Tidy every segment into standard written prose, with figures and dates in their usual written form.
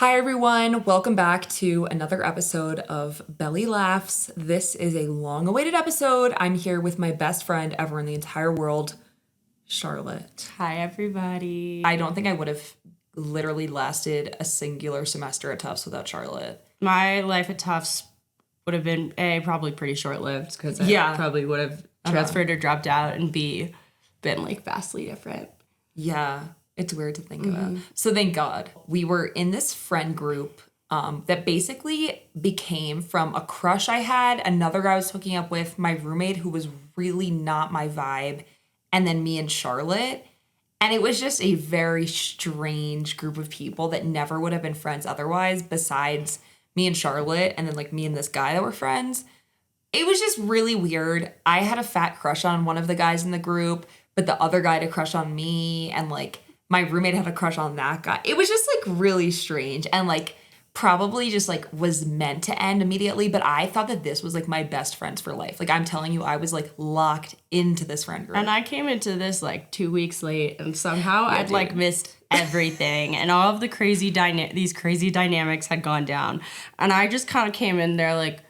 Hi everyone, welcome back to another episode of Bellie Laughs. This is a long-awaited episode. I'm here with my best friend ever in the entire world, Charlotte. Hi everybody. I don't think I would have literally lasted a singular semester at Tufts without Charlotte. My life at Tufts would have been probably pretty short-lived because I probably would have transferred or dropped out, and B, been like vastly different. Yeah. It's weird to think about. So thank God. We were in this friend group that basically became from a crush I had, another guy I was hooking up with, my roommate who was really not my vibe, and then me and Charlotte. And it was just a very strange group of people that never would have been friends otherwise, besides me and Charlotte, and then like me and this guy that were friends. It was just really weird. I had a fat crush on one of the guys in the group, but the other guy had a crush on me, and like my roommate had a crush on that guy. It was just like really strange and like probably just like was meant to end immediately. But I thought that this was like my best friends for life. Like I'm telling you, I was like locked into this friend group. And I came into this like 2 weeks late, and somehow I'd like missed everything, and all of the these crazy dynamics had gone down. And I just kind of came in there like,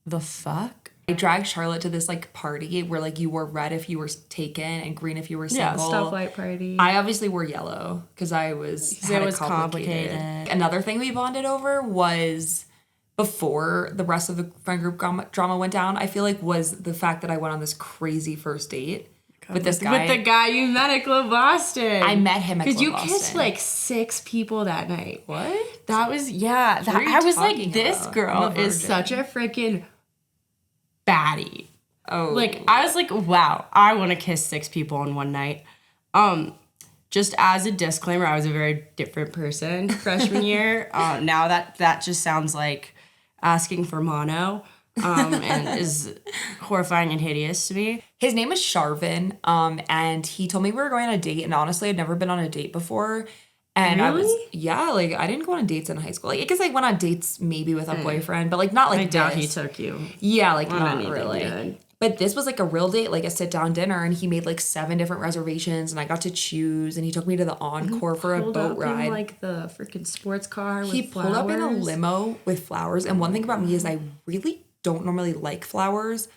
the fuck? I dragged Charlotte to this like party where like you wore red if you were taken and green if you were single. Yeah, stoplight party. I obviously wore yellow because it was complicated. Another thing we bonded over was before the rest of the friend group drama went down, I feel like was the fact that I went on this crazy first date with this guy. With the guy you met at Club Boston. I met him at Club Boston. Because you kissed like 6 people that night. What? That was, yeah. I was like, this girl is such a freaking baddie. Oh. Like, I was like, wow, I want to kiss 6 people in one night. Just as a disclaimer, I was a very different person freshman year. Now that just sounds like asking for mono, and is horrifying and hideous to me. His name is Sharvin, and he told me we were going on a date, and honestly, I'd never been on a date before. And really? I didn't go on dates in high school. Like, I guess I went on dates maybe with a boyfriend, but like not like I this. doubt he took you. Yeah, like on not really. Good. But this was like a real date, like a sit down dinner, and he made like 7 different reservations, and I got to choose, and he took me to the Encore for a boat ride. In, like the freaking sports car with flowers. Pulled up in a limo with flowers, and one thing about me is I really don't normally like flowers.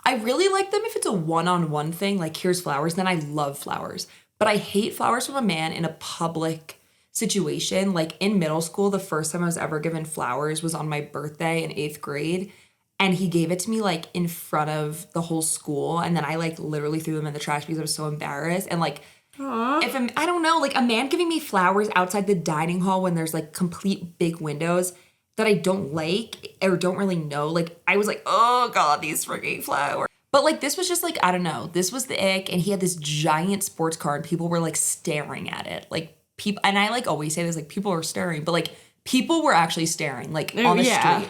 I really like them if it's a one-on-one thing, like here's flowers, then I love flowers. But I hate flowers from a man in a public situation. Like in middle school, the first time I was ever given flowers was on my birthday in 8th grade. And he gave it to me like in front of the whole school. And then I like literally threw them in the trash because I was so embarrassed. And like, I don't know, like a man giving me flowers outside the dining hall when there's like complete big windows that I don't like or don't really know. Like I was like, oh God, these freaking flowers. But like this was just like, I don't know, this was the ick. And he had this giant sports car and people were like staring at it. Like people, and I like always say this, like people are staring, but like people were actually staring like on the street.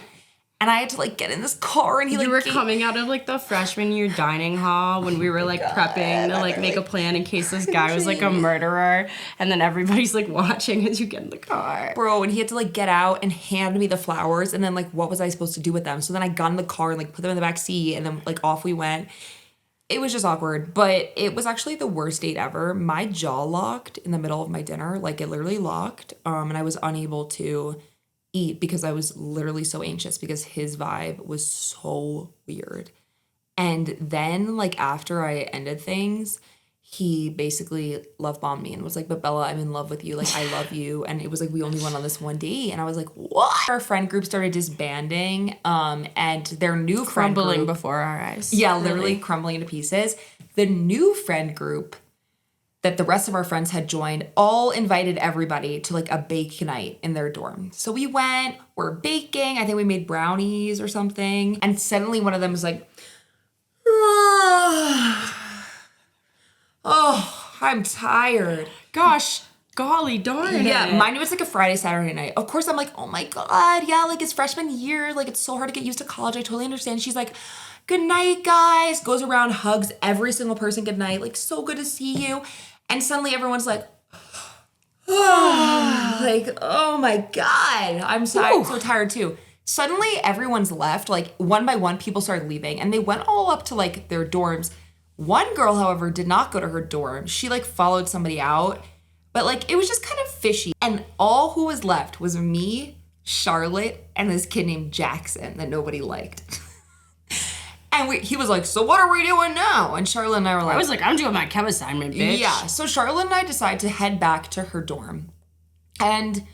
And I had to like get in this car, and you were coming out of like the freshman year dining hall when we were like prepping to like make a plan in case this guy was like a murderer, and then everybody's like watching as you get in the car. Bro, and he had to like get out and hand me the flowers, and then like what was I supposed to do with them? So then I got in the car and like put them in the back seat, and then like off we went. It was just awkward, but it was actually the worst date ever. My jaw locked in the middle of my dinner, like it literally locked, and I was unable to eat because I was literally so anxious because his vibe was so weird. And then like after I ended things, he basically love bombed me and was like, but Bella, I'm in love with you. Like, I love you. And it was like, we only went on this one date. And I was like, what? Our friend group started disbanding, and their new crumbling before our eyes. Yeah, literally crumbling into pieces. The new friend group that the rest of our friends had joined all invited everybody to like a bake night in their dorm. So we went, we're baking. I think we made brownies or something. And suddenly one of them was like, oh, I'm tired. Gosh, golly darn it. Yeah, mine was like a Friday, Saturday night. Of course, I'm like, oh my God, yeah, like it's freshman year. Like it's so hard to get used to college. I totally understand. She's like, good night, guys. Goes around, hugs every single person good night. Like, so good to see you. And suddenly everyone's like, oh, like, oh my God. I'm so tired too. Suddenly everyone's left. Like one by one, people started leaving and they went all up to like their dorms. One girl, however, did not go to her dorm. She like followed somebody out. But like, it was just kind of fishy. And all who was left was me, Charlotte, and this kid named Jackson that nobody liked. And he was like, so what are we doing now? And Charlotte and I were like... I was like, I'm doing my chem assignment, bitch. Yeah, so Charlotte and I decided to head back to her dorm. And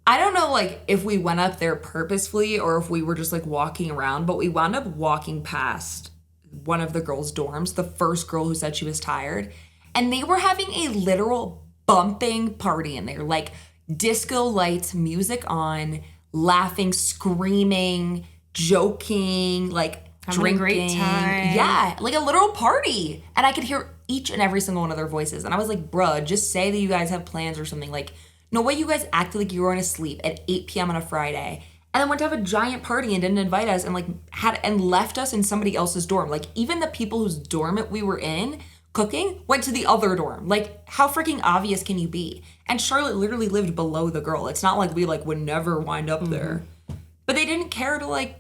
I don't know, like, if we went up there purposefully or if we were just, like, walking around, but we wound up walking past one of the girls' dorms, the first girl who said she was tired, and they were having a literal bumping party in there, like, disco lights, music on, laughing, screaming, joking, like... Having drinking. a great time. Yeah, like a literal party. And I could hear each and every single one of their voices. And I was like, bruh, just say that you guys have plans or something. Like, no way you guys acted like you were going to sleep at 8 p.m. on a Friday. And then went to have a giant party and didn't invite us and like left us in somebody else's dorm. Like, even the people whose dorm we were in cooking went to the other dorm. Like, how freaking obvious can you be? And Charlotte literally lived below the girl. It's not like we like would never wind up there. But they didn't care to like,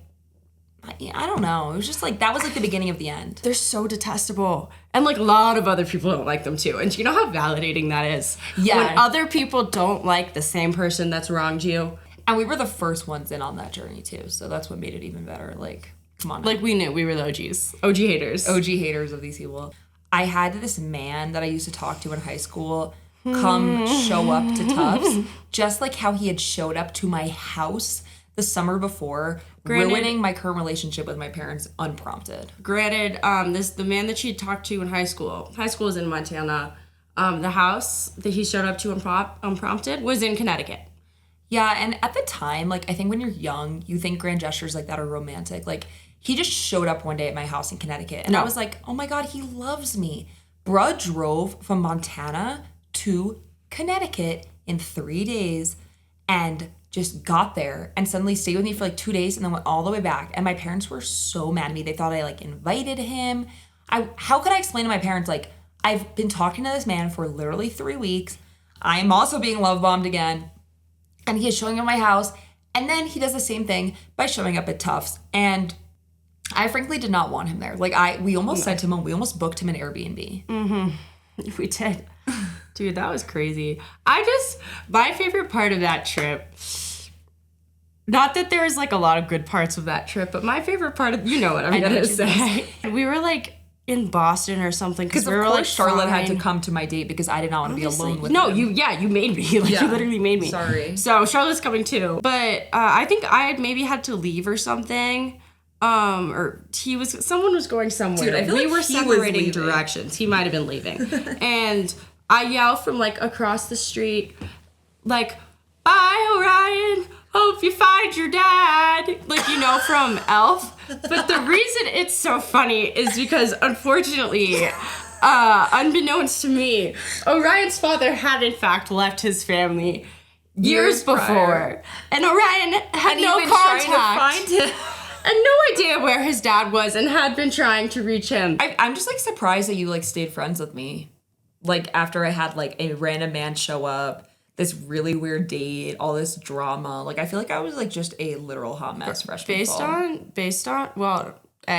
I don't know. It was just like, that was like the beginning of the end. They're so detestable. And like a lot of other people don't like them too. And you know how validating that is? Yeah. When other people don't like the same person that's wronged you. And we were the first ones in on that journey too. So that's what made it even better. Like, come on. Like we knew we were the OGs. OG haters. OG haters of these people. I had this man that I used to talk to in high school come show up to Tufts. Just like how he had showed up to my house the summer before, ruining my current relationship with my parents unprompted. Granted, the man that she had talked to in high school was in Montana. The house that he showed up to unprompted was in Connecticut. Yeah, and at the time, like, I think when you're young, you think grand gestures like that are romantic. Like, he just showed up one day at my house in Connecticut, and I was like, oh my God, he loves me. Bruh drove from Montana to Connecticut in 3 days, and just got there and suddenly stayed with me for like 2 days and then went all the way back. And my parents were so mad at me. They thought I like invited him. How could I explain to my parents, like, I've been talking to this man for literally 3 weeks. I am also being love bombed again. And he is showing up at my house. And then he does the same thing by showing up at Tufts. And I frankly did not want him there. Like we almost sent him home. We almost booked him an Airbnb. Mm-hmm. We did. Dude, that was crazy. My favorite part of that trip, not that there's like a lot of good parts of that trip, but my favorite part of, you know what I'm going to say. We were like in Boston or something. Because of course Charlotte had to come to my date because I did not want to be alone with him. You made me. Like, you literally made me. Sorry. So Charlotte's coming too. But I think I had maybe had to leave or something. Or someone was going somewhere. Dude, I feel we like were he separating was directions. He might have been leaving. And I yell from like across the street, like, bye, Orion. Hope you find your dad. Like, you know, from Elf. But the reason it's so funny is because, unfortunately, unbeknownst to me, Orion's father had in fact left his family years before. Prior. And Orion had no contact. Trying to find him. And no idea where his dad was and had been trying to reach him. I'm just like surprised that you like stayed friends with me. Like after I had like a random man show up, this really weird date, all this drama. Like I feel like I was like just a literal hot mess freshman Based on, well,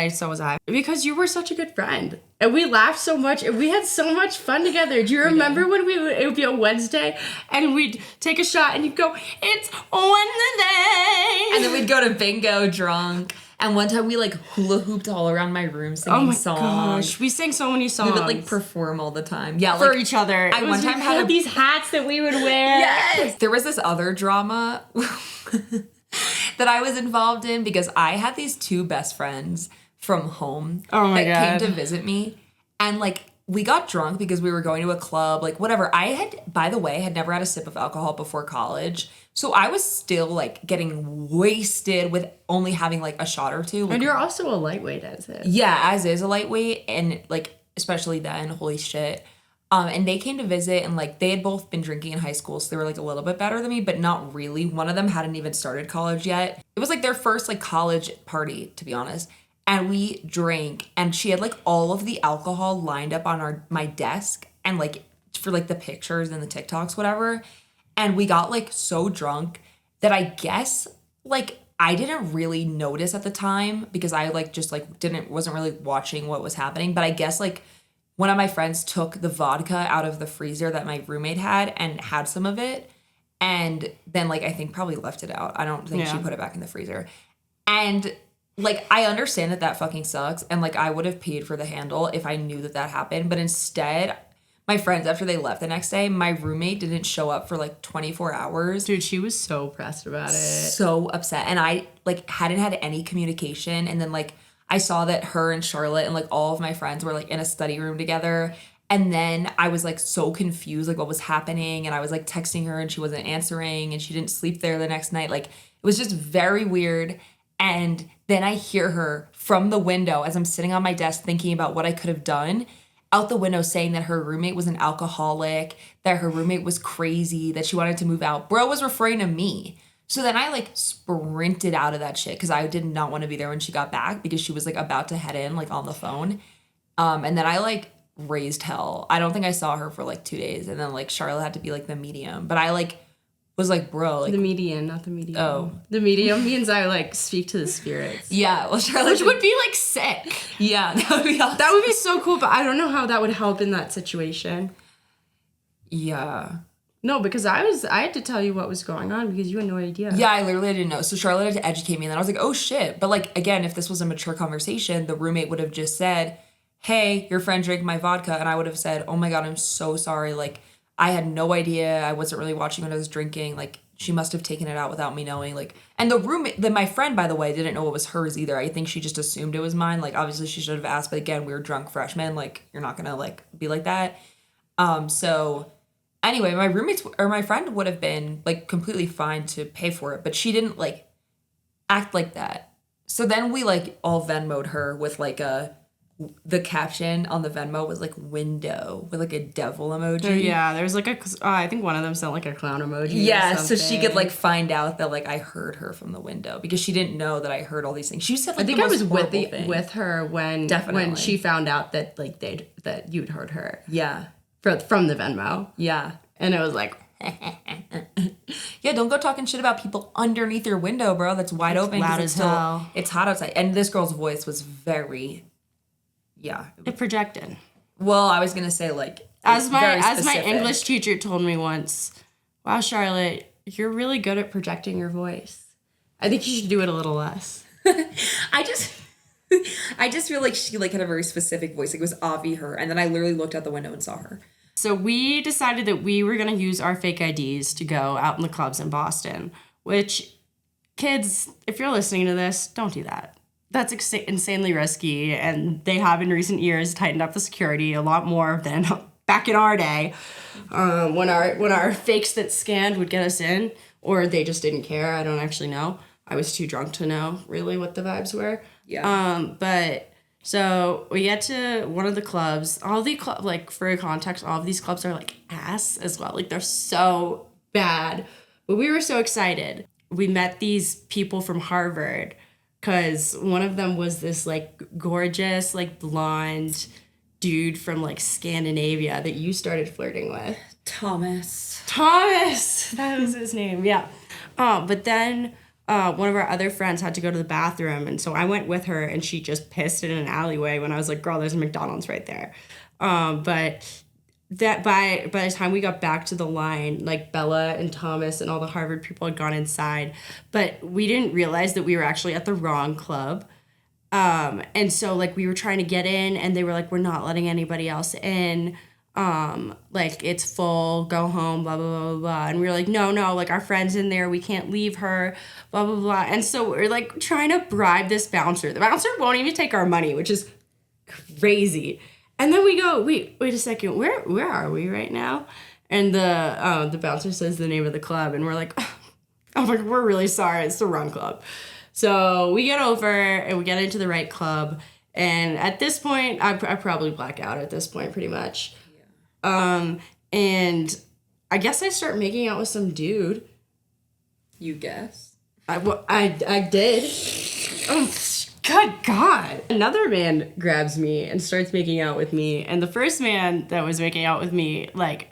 so was I. Because you were such a good friend. And we laughed so much and we had so much fun together. Do you remember when it would be a Wednesday and we'd take a shot and you'd go, it's Wednesday. And then we'd go to bingo drunk. And one time we like hula hooped all around my room singing songs. Oh my gosh, we sang so many songs. We would like perform all the time. Yeah, for like, each other. I one time had these hats that we would wear. Yes. There was this other drama that I was involved in because I had these two best friends from home that came to visit me. And like we got drunk because we were going to a club, like whatever. I had, by the way, had never had a sip of alcohol before college. So I was still like getting wasted with only having like a shot or two. Like, and you're also a lightweight as is. Yeah, as is a lightweight. And like, especially then, holy shit. And they came to visit and like they had both been drinking in high school. So they were like a little bit better than me, but not really. One of them hadn't even started college yet. It was like their first like college party, to be honest. And we drank and she had like all of the alcohol lined up on my desk and like for like the pictures and the TikToks, whatever. And we got like so drunk that I guess like I didn't really notice at the time because I like just like wasn't really watching what was happening. But I guess like one of my friends took the vodka out of the freezer that my roommate had and had some of it. And then, like, I think probably left it out. I don't think she put it back in the freezer. And, like, I understand that fucking sucks. And, like, I would have paid for the handle if I knew that happened. But instead, my friends, after they left the next day, my roommate didn't show up for, like, 24 hours. Dude, she was so pressed about it. So upset. And I, like, hadn't had any communication. And then, like, I saw that her and Charlotte and, like, all of my friends were, like, in a study room together. And then I was, like, so confused, like, what was happening. And I was, like, texting her and she wasn't answering. And she didn't sleep there the next night. Like, it was just very weird. And then I hear her from the window as I'm sitting on my desk thinking about what I could have done, out the window saying that her roommate was an alcoholic, that her roommate was crazy, that she wanted to move out. Bro was referring to me. So then I, like, sprinted out of that shit because I did not want to be there when she got back because she was, like, about to head in, like, on the phone. And then I, like, raised hell. I don't think I saw her for, like, 2 days. And then, like, Charlotte had to be, like, the medium. But I, like, was like, bro, like... The median, not the medium. Oh. The medium means I, like, speak to the spirits. Yeah, well, Charlotte... Which would be, like, sick. Yeah, that would be awesome. That would be so cool, but I don't know how that would help in that situation. Yeah. No, because I had to tell you what was going on because you had no idea. Yeah, I literally didn't know. So Charlotte had to educate me, and then I was like, oh, shit. But, like, again, if this was a mature conversation, the roommate would have just said, hey, your friend drank my vodka, and I would have said, oh, my God, I'm so sorry. Like, I had no idea. I wasn't really watching when I was drinking. Like, she must have taken it out without me knowing. Like, and the roommate, my friend, by the way, didn't know it was hers either. I think she just assumed it was mine. Like, obviously, she should have asked. But again, we were drunk freshmen. Like, you're not going to, like, be like that. So... Anyway, my friend would have been, like, completely fine to pay for it, but she didn't, like, act like that. So then we, like, all Venmo'd her with, like, the caption on the Venmo was, like, window with, like, a devil emoji. Yeah, there was, like, I think one of them sent, like, a clown emoji. Yeah, so she could, like, find out that, like, I heard her from the window because she didn't know that I heard all these things. She said, like, I think I was with her when she found out that, like, that you'd heard her. Yeah. From the Venmo. Yeah. And it was like... Yeah, don't go talking shit about people underneath your window, bro. That's wide open. Loud as hell. It's hot outside. And this girl's voice was very... Yeah. It projected. Well, I was going to say, like... As my English teacher told me once, wow, Charlotte, you're really good at projecting your voice. I think you should do it a little less. I just feel like she, like, had a very specific voice. Like, it was Avi her. And then I literally looked out the window and saw her. So we decided that we were going to use our fake IDs to go out in the clubs in Boston, which, kids, if you're listening to this, don't do that. That's insanely risky, and they have in recent years tightened up the security a lot more than back in our day when our fakes that scanned would get us in, or they just didn't care. I don't actually know. I was too drunk to know really what the vibes were. Yeah. But... So we get to one of the clubs. Like, for context, all of these clubs are, like, ass as well. Like, they're so bad. But we were so excited. We met these people from Harvard because one of them was this, like, gorgeous, like, blonde dude from, like, Scandinavia that you started flirting with. Thomas. That was his name, yeah. But then... one of our other friends had to go to the bathroom, and so I went with her, and she just pissed in an alleyway when I was like, girl, there's a McDonald's right there. But that by the time we got back to the line, like, Bella and Thomas and all the Harvard people had gone inside, but we didn't realize that we were actually at the wrong club. And so, like, we were trying to get in, and they were like, we're not letting anybody else in. Like, it's full, go home, blah, blah, blah, blah. And we were like, no, like, our friend's in there, we can't leave her, blah, blah, blah. And so we're, like, trying to bribe this bouncer. The bouncer won't even take our money, which is crazy. And then we go, wait a second, where are we right now? And the bouncer says the name of the club, and we're like, oh my God, we're really sorry, it's the wrong club. So we get over, and we get into the right club. And at this point, I probably black out at this point, pretty much. And I guess I start making out with some dude. You guess? I did. Oh, good God. Another man grabs me and starts making out with me. And the first man that was making out with me, like,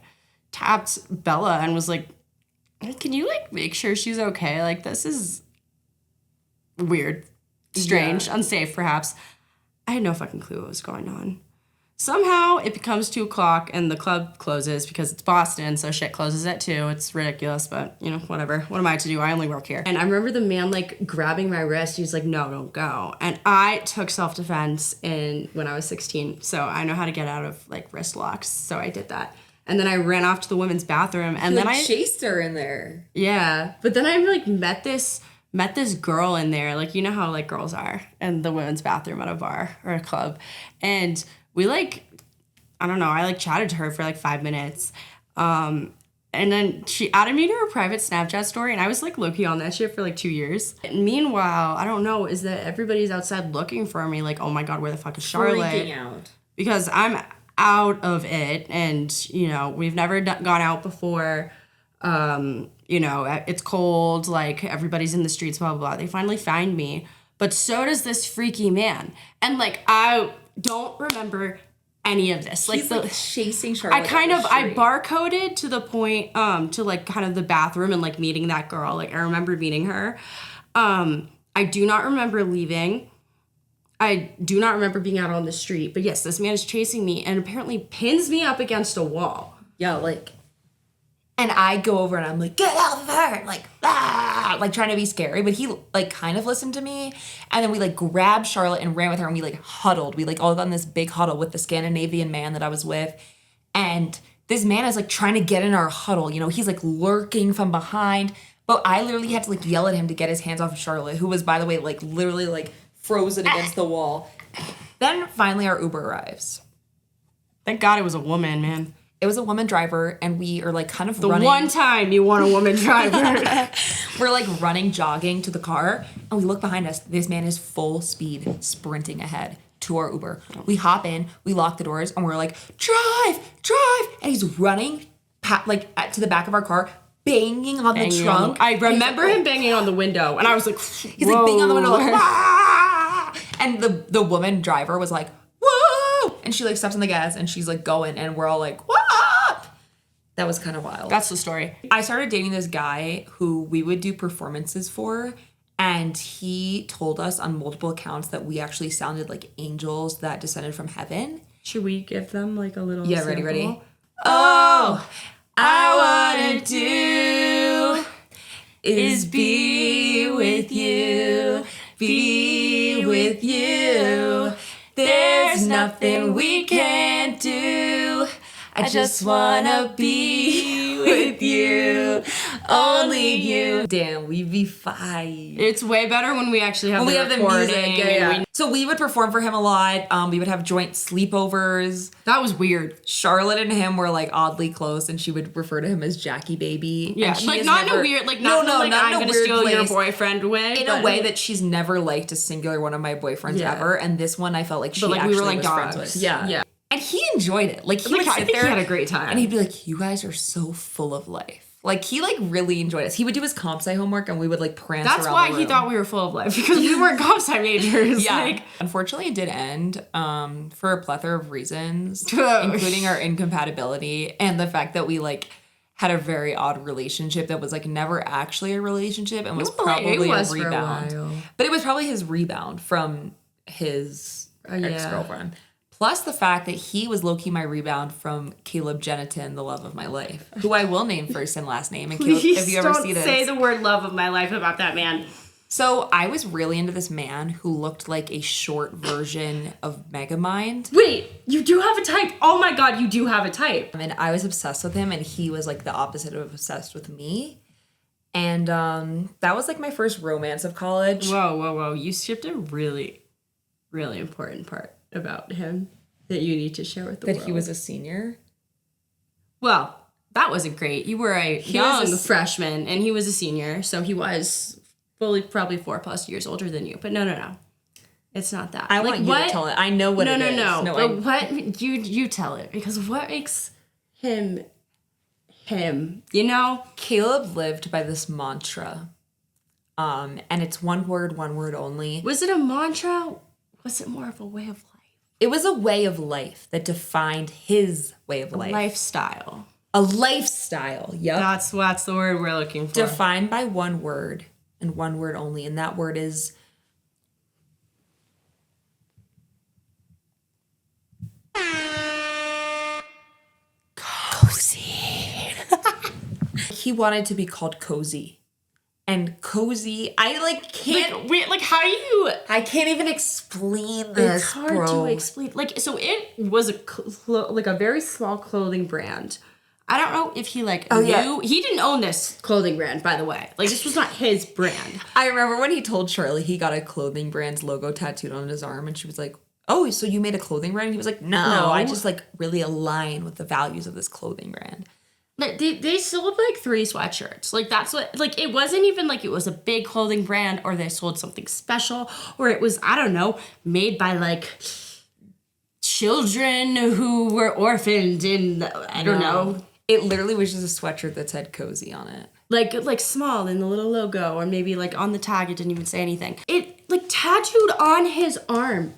tapped Bella and was like, can you, like, make sure she's okay? Like, this is weird, strange, unsafe, perhaps. I had no fucking clue what was going on. Somehow it becomes 2:00 and the club closes because it's Boston, so shit closes at 2. It's ridiculous, but you know, whatever. What am I to do? I only work here. And I remember the man like grabbing my wrist. He was like, no, don't go. And I took self-defense when I was 16, so I know how to get out of like wrist locks. So I did that. And then I ran off to the women's bathroom and then I chased her in there. Yeah. But then I like met this girl in there. Like, you know how like girls are in the women's bathroom at a bar or a club. And we like, I don't know, I like chatted to her for like 5 minutes. And then she added me to her private Snapchat story and I was like low-key on that shit for like 2 years. And meanwhile, I don't know, is that everybody's outside looking for me like, oh my God, where the fuck is Charlotte? Freaking out. Because I'm out of it and, you know, we've never gone out before. You know, it's cold, like everybody's in the streets, blah, blah, blah. They finally find me. But so does this freaky man. And like, I don't remember any of this. Like, He's chasing Charlotte. I barcoded to the point, to like kind of the bathroom and like meeting that girl. Like I remember meeting her. I do not remember leaving. I do not remember being out on the street. But yes, this man is chasing me and apparently pins me up against a wall. Yeah, like, and I go over and I'm like, get off of her, like, ah, like trying to be scary. But he like kind of listened to me. And then we like grabbed Charlotte and ran with her and we like huddled. We like all got in this big huddle with the Scandinavian man that I was with. And this man is like trying to get in our huddle. You know, he's like lurking from behind. But I literally had to like yell at him to get his hands off of Charlotte, who was, by the way, like literally like frozen against the wall. Then finally our Uber arrives. Thank God it was a woman, man. It was a woman driver, and we are like kind of running. The one time you want a woman driver. We're like running, jogging to the car, and we look behind us. This man is full speed sprinting ahead to our Uber. We hop in, we lock the doors, and we're like, drive! And he's running to the back of our car, banging on the trunk. I remember him banging on the window, and I was like, he's like banging on the window, like, ah! And the woman driver was like, whoa! And she like steps on the gas, and she's like going, and we're all like, what? That was kind of wild. That's the story. I started dating this guy who we would do performances for, and he told us on multiple accounts that we actually sounded like angels that descended from heaven. Should we give them like a little sample? Ready? Oh, I wanna do is be with you, be with you. There's nothing we can't do. I just wanna be with you, only you. Damn, we be fine. It's way better when we actually have the recording. Yeah. So we would perform for him a lot. We would have joint sleepovers. That was weird. Charlotte and him were like oddly close, and she would refer to him as Jackie Baby. Yeah, and like not in a weird, like not like I'm gonna steal your boyfriend way. In a way that she's never liked a singular one of my boyfriends ever, and this one I felt like she actually we were like was dogs. friends with. Yeah. And he enjoyed it. Like he would sit there. He had a great time. And he'd be like, you guys are so full of life. Like he like really enjoyed us. He would do his comp sci homework and we would like prance around the room. That's why he thought we were full of life, because we weren't comp sci majors. Yeah. Like, unfortunately it did end for a plethora of reasons, including our incompatibility and the fact that we like had a very odd relationship that was like never actually a relationship and was probably a rebound. But it was probably his rebound from his ex-girlfriend. Plus the fact that he was low-key my rebound from Caleb Jenitin, the love of my life, who I will name first and last name. And Caleb, if you ever see this, don't say the word love of my life about that man. So I was really into this man who looked like a short version of Megamind. Wait, you do have a type. Oh my God, you do have a type. And I was obsessed with him, and he was like the opposite of obsessed with me. And that was like my first romance of college. Whoa. You skipped a really, really important part about him that you need to share with the world. That he was a senior? Well, that wasn't great. You were a young freshman, and he was a senior, so he was probably 4+ years older than you. But no. It's not that. I want you to tell it. I know what it is. No. But what you tell it, because what makes him, you know? Caleb lived by this mantra. And it's one word only. Was it a mantra? Was it more of a way of life? It was a way of life that defined his way of life. A lifestyle. A lifestyle, yep. That's the word we're looking for. Defined by one word, and one word only, and that word is... he wanted to be called Cozy. And Cozy, I like can't how do you? I can't even explain this, It's hard bro. to explain. Like, so it was a very small clothing brand. I don't know if he knew. Yeah. He didn't own this clothing brand, by the way. Like, this was not his brand. I remember when he told Charlie he got a clothing brand's logo tattooed on his arm, and she was like, "Oh, so you made a clothing brand?" And he was like, No, I just like really align with the values of this clothing brand." They sold like 3 sweatshirts. Like, that's what, like, it wasn't even like it was a big clothing brand or they sold something special or it was, I don't know, made by like children who were orphaned in, I don't know. It literally was just a sweatshirt that said Cozy on it. Like small in the little logo or maybe like on the tag, it didn't even say anything. It like tattooed on his arm.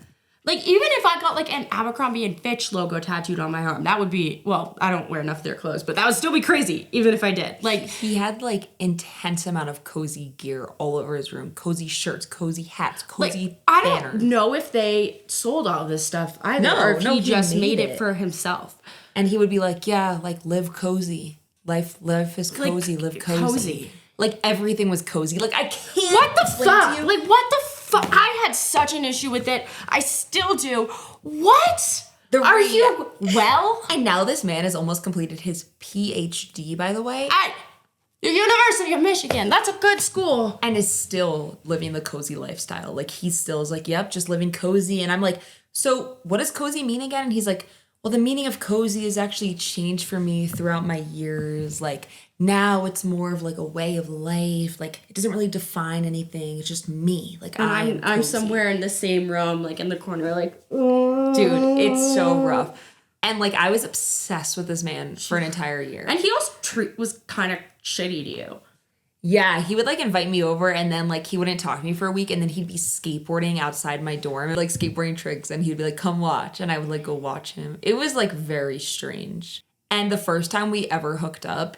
Like, even if I got, like, an Abercrombie and Fitch logo tattooed on my arm, that would be, well, I don't wear enough of their clothes, but that would still be crazy, even if I did. Like, he had, like, intense amount of Cozy gear all over his room. Cozy shirts, Cozy hats, Cozy I banners. don't know if they sold all this stuff either, or if he just made it for himself. And he would be like, yeah, like, live cozy. Life is cozy, live cozy. Like, everything was cozy. Like, I can't. What the fuck? Like, what the fuck? I had such an issue with it. I still do. What? Are you well? And now this man has almost completed his PhD, by the way. At the University of Michigan. That's a good school. And is still living the cozy lifestyle. Like, he still is like, yep, just living cozy. And I'm like, so what does cozy mean again? And he's like, well, the meaning of cozy has actually changed for me throughout my years. Like, now it's more of like a way of life. Like, it doesn't really define anything. It's just me. Like, I'm somewhere in the same room, like in the corner, like, dude, it's so rough. And like, I was obsessed with this man for an entire year. And he also was kind of shitty to you. Yeah, he would like invite me over and then like he wouldn't talk to me for a week and then he'd be skateboarding outside my dorm, like skateboarding tricks, and he'd be like, come watch. And I would like go watch him. It was like very strange. And the first time we ever hooked up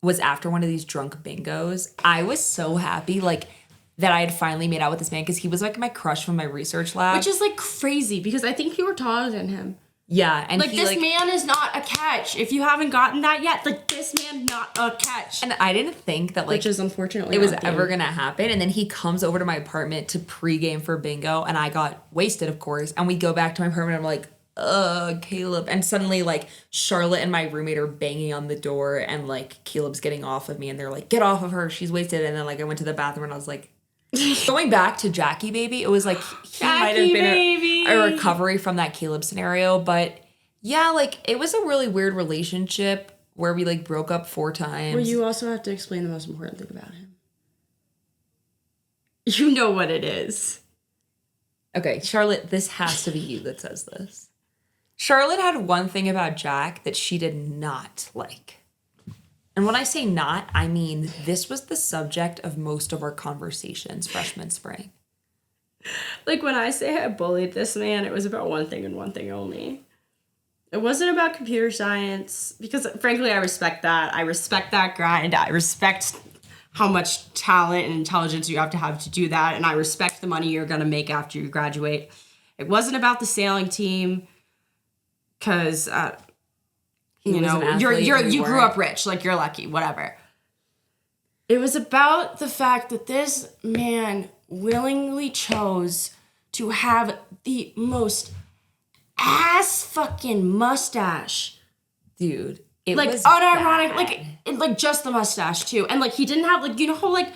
was after one of these drunk bingos. I was so happy like that I had finally made out with this man because he was like my crush from my research lab. Which is like crazy because I think you were taller than him. Yeah, and like, this man is not a catch. If you haven't gotten that yet, like, this man not a catch. And I didn't think that, like, which is unfortunately it was ever gonna happen. And then he comes over to my apartment to pregame for bingo, and I got wasted, of course. And we go back to my apartment. I'm like, Caleb. And suddenly, like, Charlotte and my roommate are banging on the door, and like Caleb's getting off of me, and they're like, get off of her, she's wasted. And then like I went to the bathroom, and I was like. Going back to Jackie Baby, it was like he might have been a recovery from that Caleb scenario, but yeah, like it was a really weird relationship where we like broke up 4 times. Well, you also have to explain the most important thing about him. You know what it is. Okay, Charlotte, this has to be you that says this. Charlotte had one thing about Jack that she did not like. And when I say not, I mean this was the subject of most of our conversations freshman spring. Like, when I say I bullied this man, it was about one thing and one thing only. It wasn't about computer science, because frankly, I respect that. I respect that grind. I respect how much talent and intelligence you have to do that. And I respect the money you're going to make after you graduate. It wasn't about the sailing team, because... you know, you grew up rich, like you're lucky, whatever. It was about the fact that this man willingly chose to have the most ass fucking mustache. Dude, it like was unironic, bad. like just the mustache too. And like he didn't have like, you know how like,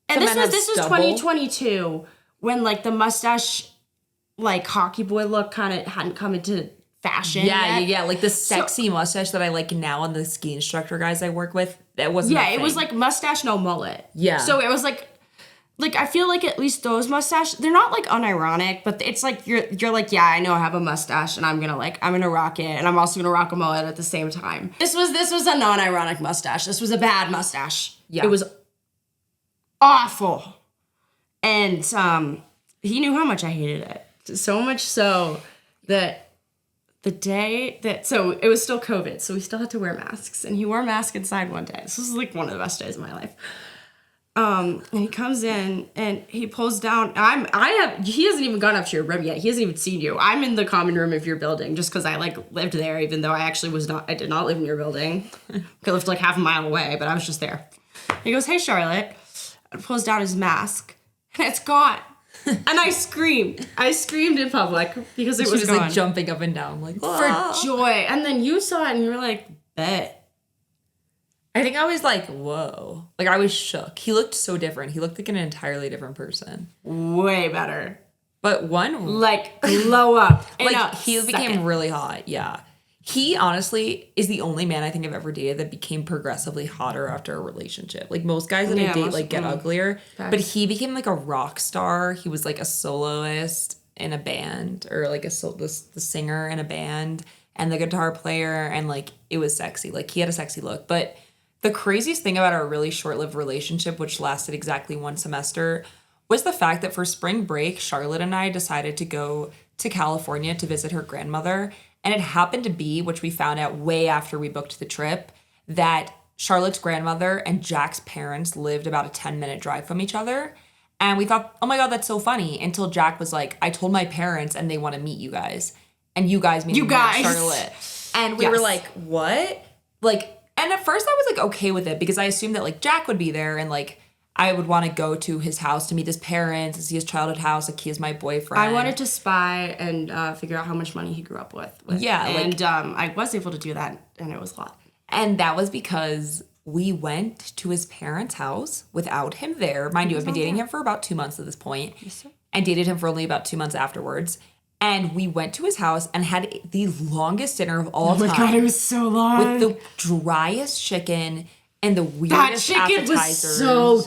and Some this was 2022 when like the mustache like hockey boy look kind of hadn't come into fashion. Yeah. Like the sexy mustache that I like now on the ski instructor guys I work with. That wasn't. Yeah, it was like mustache, no mullet. Yeah. So it was like I feel like at least those mustaches, they're not like unironic, but it's like you're like, yeah, I know I have a mustache and I'm gonna rock it, and I'm also gonna rock a mullet at the same time. This was a non-ironic mustache. This was a bad mustache. Yeah. It was awful. And he knew how much I hated it. So much so that the day that, so it was still COVID, so we still had to wear masks, and he wore a mask inside one day. This was like one of the best days of my life. And he comes in and he pulls down. He hasn't even gone up to your room yet. He hasn't even seen you. I'm in the common room of your building just because I lived there, even though I did not live in your building. I lived like half a mile away, but I was just there. He goes, "Hey, Charlotte," and pulls down his mask and it's gone. And I screamed. I screamed in public because it was gone. Like jumping up and down, like for joy. And then you saw it and you were like, "Bet." I think I was like, whoa. Like, I was shook. He looked so different. He looked like an entirely different person. Way better. But like, glow up. Like, he became really hot. Yeah. He, honestly, is the only man I think I've ever dated that became progressively hotter after a relationship. Like, most guys that I date, like, get uglier. Facts. But he became, like, a rock star. He was, like, a soloist in a band. Or, like, the singer in a band. And the guitar player. And, like, it was sexy. Like, he had a sexy look. But the craziest thing about our really short-lived relationship, which lasted exactly 1 semester, was the fact that for spring break, Charlotte and I decided to go to California to visit her grandmother. And it happened to be, which we found out way after we booked the trip, that Charlotte's grandmother and Jack's parents lived about a 10-minute drive from each other. And we thought, oh my God, that's so funny. Until Jack was like, I told my parents and they want to meet you guys. And you guys meet Charlotte. And we were like, what? Like, and at first I was like okay with it because I assumed that like Jack would be there and like I would want to go to his house to meet his parents and see his childhood house. Like he is my boyfriend. I wanted to spy and figure out how much money he grew up with. Yeah. And I was able to do that and it was a lot. And that was because we went to his parents' house without him there. Mind you, I've been dating him for about 2 months at this point. Yes, sir. And dated him for only about 2 months afterwards. And we went to his house and had the longest dinner of all time. Oh my God, it was so long. With the driest chicken and the weirdest appetizers.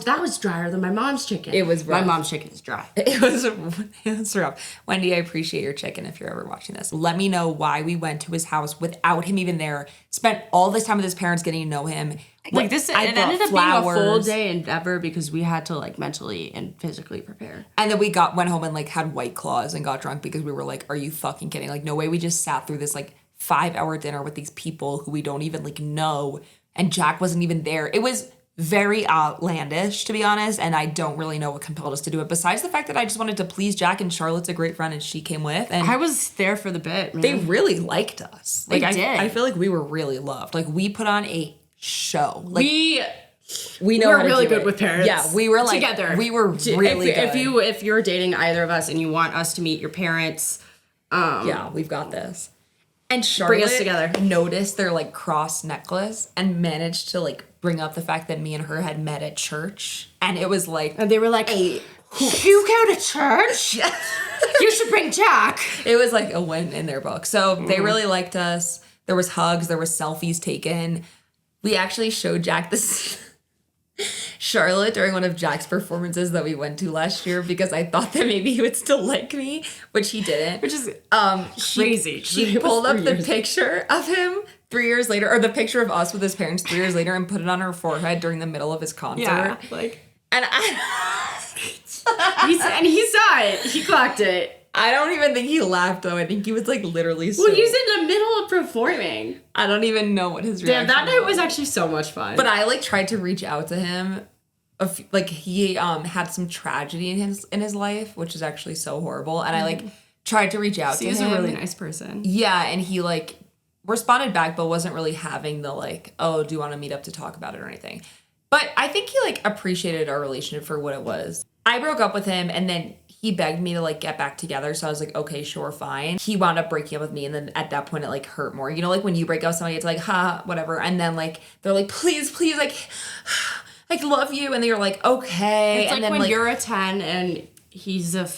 That was drier than my mom's chicken. It was rough. My mom's chicken is dry. It was rough. Wendy, I appreciate your chicken if you're ever watching this. Let me know why we went to his house without him even there. Spent all this time with his parents getting to know him. Like this, it ended up being a full day endeavor because we had to like mentally and physically prepare. And then we went home and like had White Claws and got drunk because we were like, are you fucking kidding? Like, no way we just sat through this like 5-hour dinner with these people who we don't even like know. And Jack wasn't even there. It was very outlandish, to be honest. And I don't really know what compelled us to do it. Besides the fact that I just wanted to please Jack, and Charlotte's a great friend and she came with. And I was there for the bit, man. They really liked us. Like, they did. I feel like we were really loved. Like we put on a show. Like we know we're really good with parents. Yeah, we were like together. We were really good. If you're dating either of us and you want us to meet your parents, yeah, we've got this. And Charlotte bring us together. Noticed their like cross necklace and managed to like bring up the fact that me and her had met at church. And it was like, and they were like, "You go to church? You should bring Jack." It was like a win in their book. So they really liked us. There was hugs. There was selfies taken. We actually showed Jack this Charlotte during one of Jack's performances that we went to last year because I thought that maybe he would still like me, which he didn't. Which is crazy. She pulled up the picture of him 3 years later, or the picture of us with his parents 3 years later, and put it on her forehead during the middle of his concert. Yeah, and he saw it. He clocked it. I don't even think he laughed though. I think he was like literally so... Well, he's in the middle of performing. I don't even know what his reaction was. That night was actually so much fun. But I like tried to reach out to him. Like he had some tragedy in his life, which is actually so horrible. And I like tried to reach out to him. He's a really nice person. Yeah, and he like responded back, but wasn't really having the like, oh, do you want to meet up to talk about it or anything? But I think he like appreciated our relationship for what it was. I broke up with him, and then he begged me to like get back together. So I was like, okay, sure, fine. He wound up breaking up with me. And then at that point it like hurt more. You know, like when you break up with somebody, it's like, whatever. And then like, they're like, please, like love you. And then you're like, okay. It's and like then when like, you're a 10 and he's a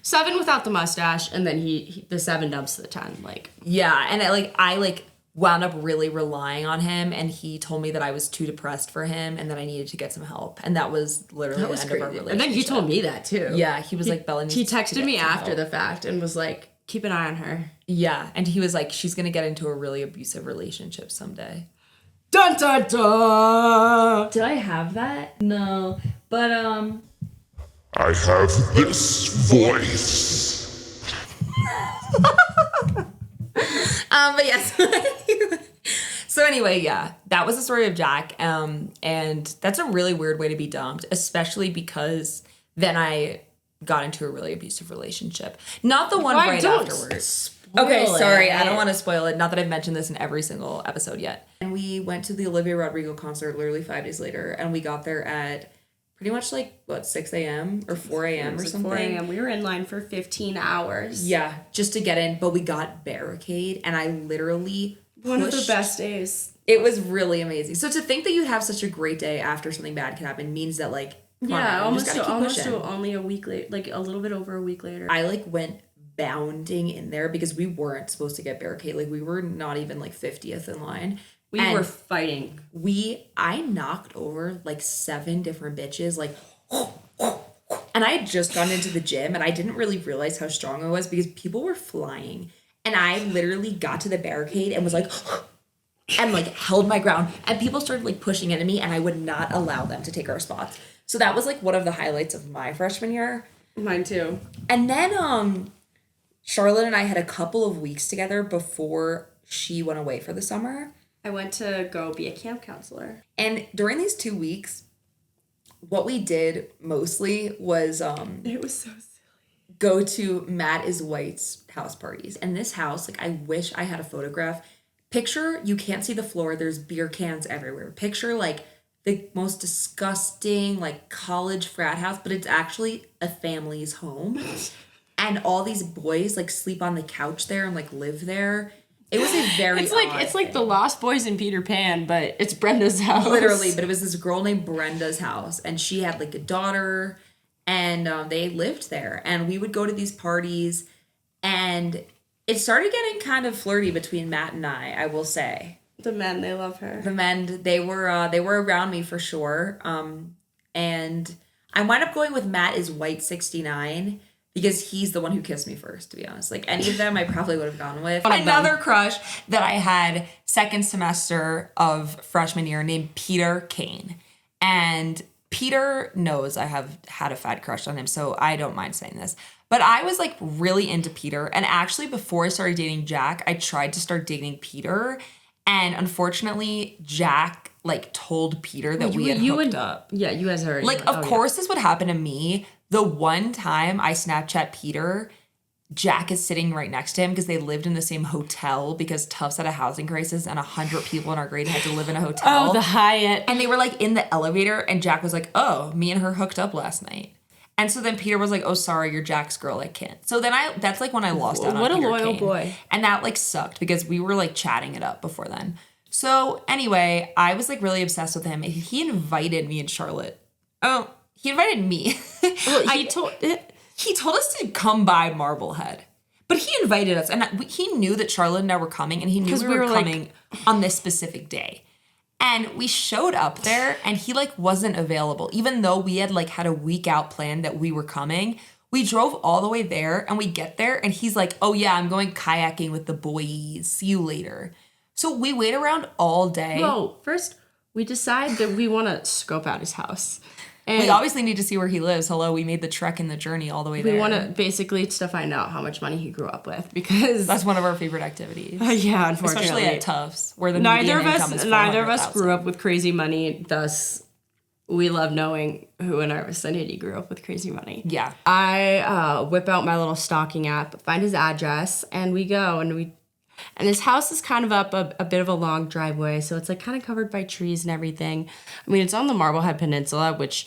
7 without the mustache. And then the 7 dumps the 10. Like, yeah. And I wound up really relying on him, and he told me that I was too depressed for him and that I needed to get some help. And that was literally the end of our relationship. And then he told me that too. Yeah, he was like, Bellie, he texted me after the fact and was like, keep an eye on her. Yeah, and he was like, she's gonna get into a really abusive relationship someday. Dun dun dun! Did I have that? No, but I have this voice. But yes. So anyway, yeah, that was the story of Jack. And that's a really weird way to be dumped, especially because then I got into a really abusive relationship. Not the one right afterwards. Okay, sorry. I don't want to spoil it. Not that I've mentioned this in every single episode yet. And we went to the Olivia Rodrigo concert literally 5 days later. And we got there at pretty much 6 a.m. or 4 a.m. or something. 4 a.m. We were in line for 15 hours. Yeah, just to get in. But we got barricade. And I literally One of the best days. It was really amazing. So to think that you'd have such a great day after something bad can happen means that almost only a week later, a little bit over a week later. I went bounding in there because we weren't supposed to get barricade. We were not even 50th in line. We were fighting. I knocked over 7 different bitches and I had just gone into the gym and I didn't really realize how strong I was because people were flying and I literally got to the barricade and was and held my ground and people started pushing into me and I would not allow them to take our spots. So that was one of the highlights of my freshman year. Mine too. And then Charlotte and I had a couple of weeks together before she went away for the summer. I went to go be a camp counselor. And during these 2 weeks, what we did mostly was it was so silly. Go to Matt is White's house parties. And this house, I wish I had a photograph. Picture, you can't see the floor. There's beer cans everywhere. Picture the most disgusting college frat house, but it's actually a family's home. And all these boys sleep on the couch there and live there. It was a very it's like the Lost Boys in Peter Pan, but it's Brenda's house. Literally, but it was this girl named Brenda's house, and she had a daughter, and they lived there. And we would go to these parties, and it started getting kind of flirty between Matt and I will say. The men, they love her. The men, they were around me for sure. And I wound up going with Matt is White 69. Because he's the one who kissed me first, to be honest. Any of them I probably would have gone with. Another crush that I had second semester of freshman year named Peter Kane. And Peter knows I have had a fat crush on him, so I don't mind saying this. But I was really into Peter. And actually before I started dating Jack, I tried to start dating Peter. And unfortunately, Jack told Peter that we had hooked up. Yeah, you guys are. Of course this would happen to me. The one time I Snapchat Peter, Jack is sitting right next to him because they lived in the same hotel because Tufts had a housing crisis and 100 people in our grade had to live in a hotel. Oh, the Hyatt. And they were in the elevator and Jack was oh, me and her hooked up last night. And so then Peter was oh, sorry, you're Jack's girl, I can't. So then that's when I lost out on Peter What a loyal Kane. boy. And that sucked because we were chatting it up before then. So anyway, I was really obsessed with him. He invited me and Charlotte. Oh, he invited me. Well, he told us to come by Marblehead. But he invited us. And he knew that Charlotte and I were coming. And he knew we were coming on this specific day. And we showed up there. And he wasn't available. Even though we had had a week out planned that we were coming. We drove all the way there. And we get there. And he's oh yeah, I'm going kayaking with the boys. See you later. So we wait around all day. Well, first we decide that we want to scope out his house. And we obviously need to see where he lives. Hello, we made the trek and the journey all the way there. We want to basically to find out how much money he grew up with because that's one of our favorite activities. Yeah, unfortunately, especially at Tufts, where the neither of us grew up with crazy money. Thus, we love knowing who in our vicinity grew up with crazy money. Yeah, I whip out my little stalking app, find his address, and we go and his house is kind of up a bit of a long driveway, so it's kind of covered by trees and everything. I mean, it's on the Marblehead Peninsula, which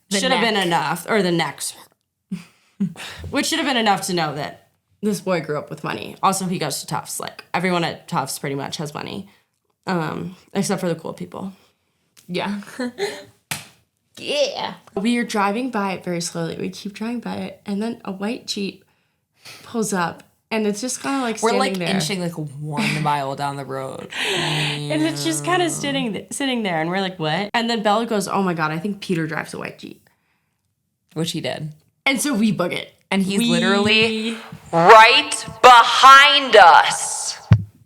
should have been enough, or the next, which should have been enough to know that this boy grew up with money. Also, he goes to Tufts. Everyone at Tufts pretty much has money, except for the cool people. Yeah. Yeah. We are driving by it very slowly. We keep driving by it, and then a white Jeep pulls up. And it's just kind of standing there. We're inching 1 mile down the road. And it's just kind of sitting there. And we're what? And then Bella goes, oh my God, I think Peter drives a white Jeep. Which he did. And so we book it. And he's literally right behind us.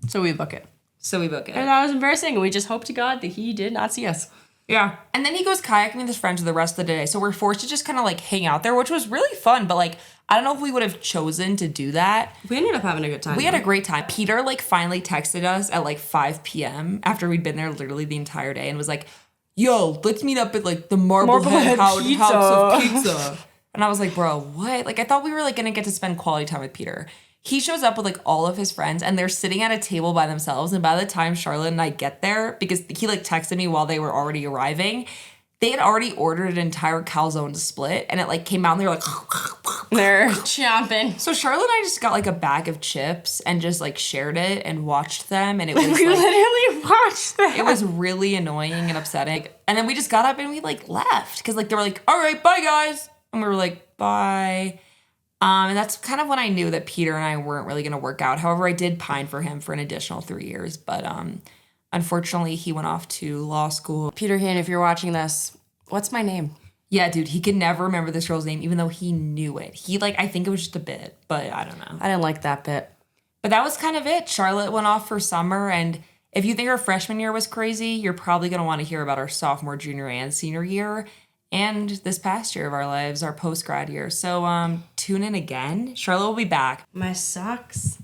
So we book it. And that was embarrassing. And we just hope to God that he did not see us. Yeah. And then he goes kayaking with his friends for the rest of the day. So we're forced to just kind of like hang out there, which was really fun. But like, I don't know if we would have chosen to do that. We ended up having a good time. We had a great time. Peter like finally texted us at like 5 p.m. after we'd been there literally the entire day and was like, yo, let's meet up at like the Marblehead House of Pizza. And I was like, bro, what? Like, I thought we were like gonna get to spend quality time with Peter. He shows up with like all of his friends and they're sitting at a table by themselves. And by the time Charlotte and I get there, because he like texted me while they were already arriving, they had already ordered an entire calzone to split. And it like came out and they were like, they're chomping. So Charlotte and I just got like a bag of chips and just like shared it and watched them. And it was We like, literally watched that. it was really annoying and upsetting. And then we just got up and we like left. Cause like they were like, all right, bye guys. And we were like, bye. And that's kind of when I knew that Peter and I weren't really going to work out. However, I did pine for him for an additional 3 years. But unfortunately, he went off to law school. Peter Hinn, if you're watching this, what's my name? Yeah, dude, he could never remember this girl's name, even though he knew it. He like, I think it was just a bit, but I don't know. I didn't like that bit. But that was kind of it. Charlotte went off for summer. And if you think our freshman year was crazy, you're probably going to want to hear about our sophomore, junior, and senior year. And this past year of our lives, our post-grad year. So tune in again. Charlotte will be back. My socks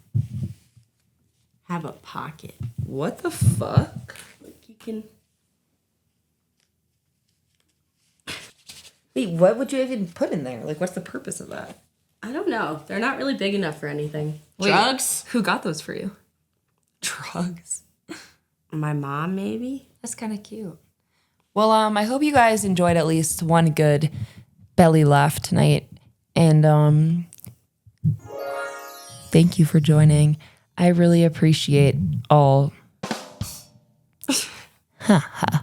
have a pocket. What the fuck? Like you can... Wait, what would you even put in there? Like, what's the purpose of that? I don't know. They're not really big enough for anything. Wait, Drugs? Who got those for you? Drugs. My mom, maybe? That's kind of cute. Well, I hope you guys enjoyed at least one good belly laugh tonight. And thank you for joining. I really appreciate all. Ha ha.